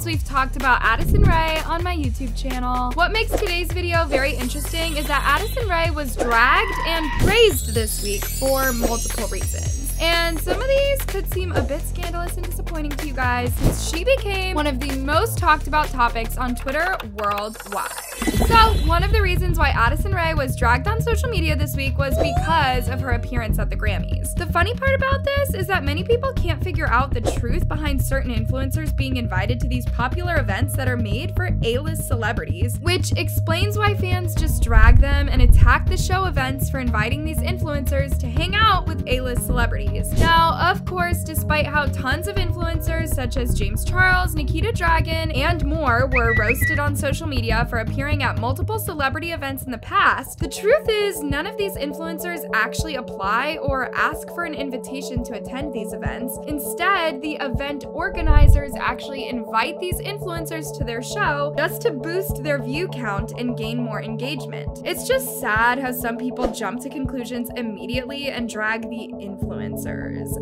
since we've talked about Addison Rae on my YouTube channel. What makes today's video very interesting is that Addison Rae was dragged and praised this week for multiple reasons. And some of these could seem a bit scandalous and disappointing to you guys since she became one of the most talked about topics on Twitter worldwide. So one of the reasons why Addison Rae was dragged on social media this week was because of her appearance at the Grammys. The funny part about this is that many people can't figure out the truth behind certain influencers being invited to these popular events that are made for A-list celebrities, which explains why fans just drag them and attack the show events for inviting these influencers to hang out with A-list celebrities. Now, of course, despite how tons of influencers such as James Charles, Nikita Dragun, and more were roasted on social media for appearing at multiple celebrity events in the past, the truth is none of these influencers actually apply or ask for an invitation to attend these events. Instead, the event organizers actually invite these influencers to their show just to boost their view count and gain more engagement. It's just sad how some people jump to conclusions immediately and drag the influencers.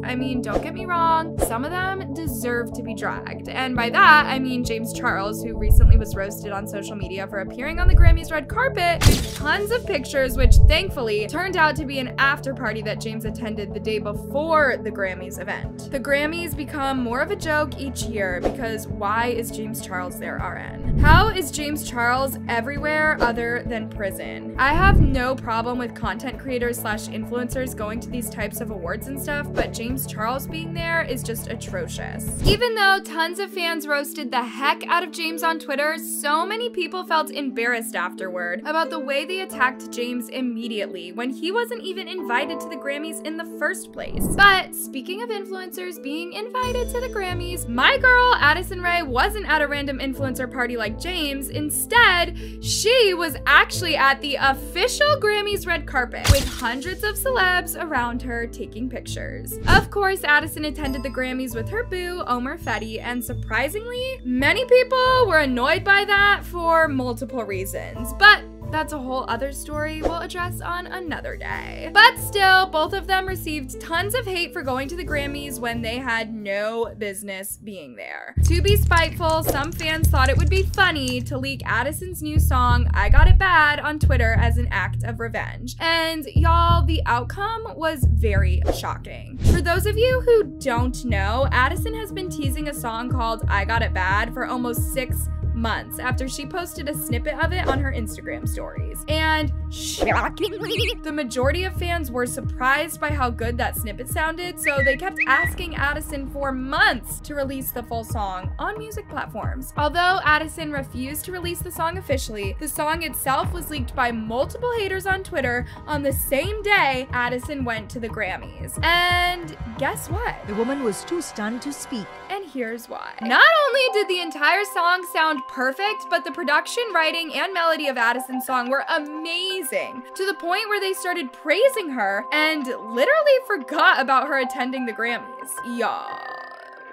I mean, don't get me wrong, some of them deserve to be dragged. And by that, I mean James Charles, who recently was roasted on social media for appearing on the Grammys red carpet with tons of pictures, which thankfully turned out to be an after party that James attended the day before the Grammys event. The Grammys become more of a joke each year because why is James Charles there, RN? How is James Charles everywhere other than prison? I have no problem with content creators slash influencers going to these types of awards and stuff, but James Charles being there is just atrocious. Even though tons of fans roasted the heck out of James on Twitter, so many people felt embarrassed afterward about the way they attacked James immediately when he wasn't even invited to the Grammys in the first place. But speaking of influencers being invited to the Grammys, my girl Addison Rae wasn't at a random influencer party like James. Instead, she was actually at the official Grammys red carpet with hundreds of celebs around her taking pictures. Of course, Addison attended the Grammys with her boo, Omer Fetty, and surprisingly, many people were annoyed by that for multiple reasons, but that's a whole other story we'll address on another day. But still, both of them received tons of hate for going to the Grammys when they had no business being there. To be spiteful, some fans thought it would be funny to leak Addison's new song, I Got It Bad, on Twitter as an act of revenge. And y'all, the outcome was very shocking. For those of you who don't know, Addison has been teasing a song called I Got It Bad for almost 6 months after she posted a snippet of it on her Instagram stories. And shockingly, the majority of fans were surprised by how good that snippet sounded, so they kept asking Addison for months to release the full song on music platforms. Although Addison refused to release the song officially, the song itself was leaked by multiple haters on Twitter on the same day Addison went to the Grammys. And guess what? The woman was too stunned to speak. And here's why. Not only did the entire song sound perfect, but the production, writing, and melody of Addison's song were amazing, to the point where they started praising her and literally forgot about her attending the Grammys. Y'all,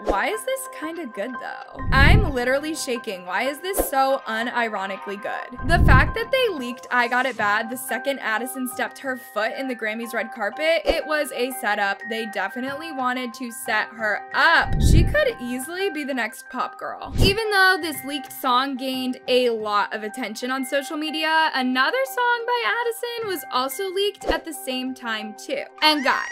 why is this kind of good though? I'm literally shaking. Why is this so unironically good? The fact that they leaked I Got It Bad the second Addison stepped her foot in the Grammys red carpet, it was a setup. They definitely wanted to set her up. She could easily be the next pop girl. Even though this leaked song gained a lot of attention on social media, another song by Addison was also leaked at the same time too. And guys,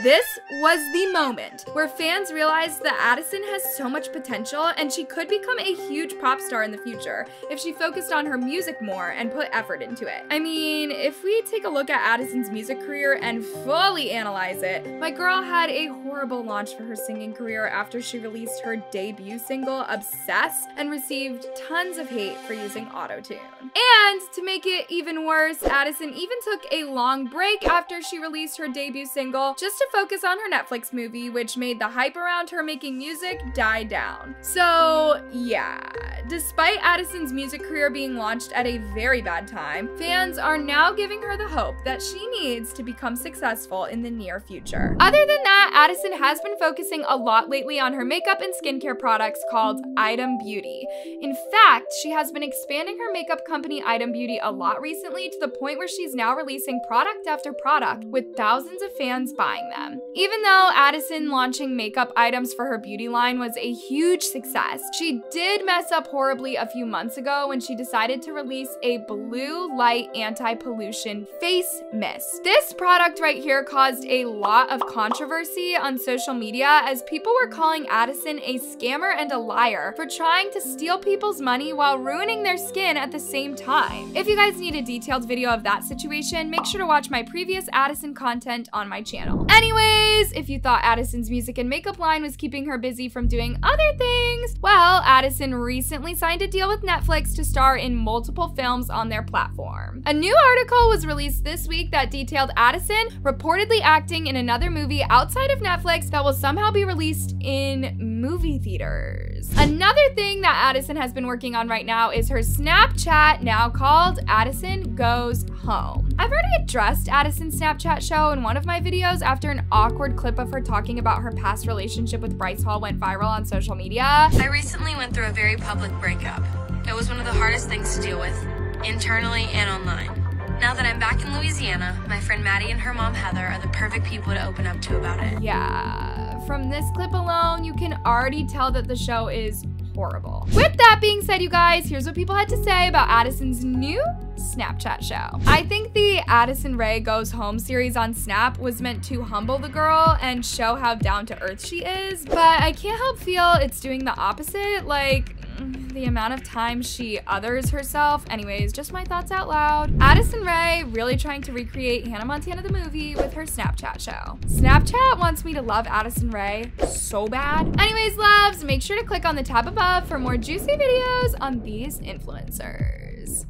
this was the moment where fans realized that Addison has so much potential and she could become a huge pop star in the future if she focused on her music more and put effort into it. I mean, if we take a look at Addison's music career and fully analyze it, my girl had a horrible launch for her singing career after she released her debut single, Obsessed, and received tons of hate for using auto-tune. And to make it even worse, Addison even took a long break after she released her debut single just to focus on her Netflix movie, which made the hype around her making music die down. So yeah, despite Addison's music career being launched at a very bad time, fans are now giving her the hope that she needs to become successful in the near future. Other than that, Addison has been focusing a lot lately on her makeup and skincare products called Item Beauty. In fact, she has been expanding her makeup company Item Beauty a lot recently, to the point where she's now releasing product after product with thousands of fans buying selling them. Even though Addison launching makeup items for her beauty line was a huge success, she did mess up horribly a few months ago when she decided to release a blue light anti-pollution face mist. This product right here caused a lot of controversy on social media as people were calling Addison a scammer and a liar for trying to steal people's money while ruining their skin at the same time. If you guys need a detailed video of that situation, make sure to watch my previous Addison content on my channel. Anyways, if you thought Addison's music and makeup line was keeping her busy from doing other things, well, Addison recently signed a deal with Netflix to star in multiple films on their platform. A new article was released this week that detailed Addison reportedly acting in another movie outside of Netflix that will somehow be released in movie theaters. Another thing that Addison has been working on right now is her Snapchat, now called Addison Goes Home. I've already addressed Addison's Snapchat show in one of my videos after an awkward clip of her talking about her past relationship with Bryce Hall went viral on social media. I recently went through a very public breakup. It was one of the hardest things to deal with, internally and online. Now that I'm back in Louisiana, my friend Maddie and her mom Heather are the perfect people to open up to about it. Yeah, from this clip alone, you can already tell that the show is horrible. With that being said, you guys, here's what people had to say about Addison's new Snapchat show. I think the Addison Rae Goes Home series on Snap was meant to humble the girl and show how down to earth she is, but I can't help feel it's doing the opposite, like the amount of time she others herself. Anyways, just my thoughts out loud. Addison Rae really trying to recreate Hannah Montana the movie with her Snapchat show. Snapchat wants me to love Addison Rae so bad. Anyways, loves, make sure to click on the tab above for more juicy videos on these influencers.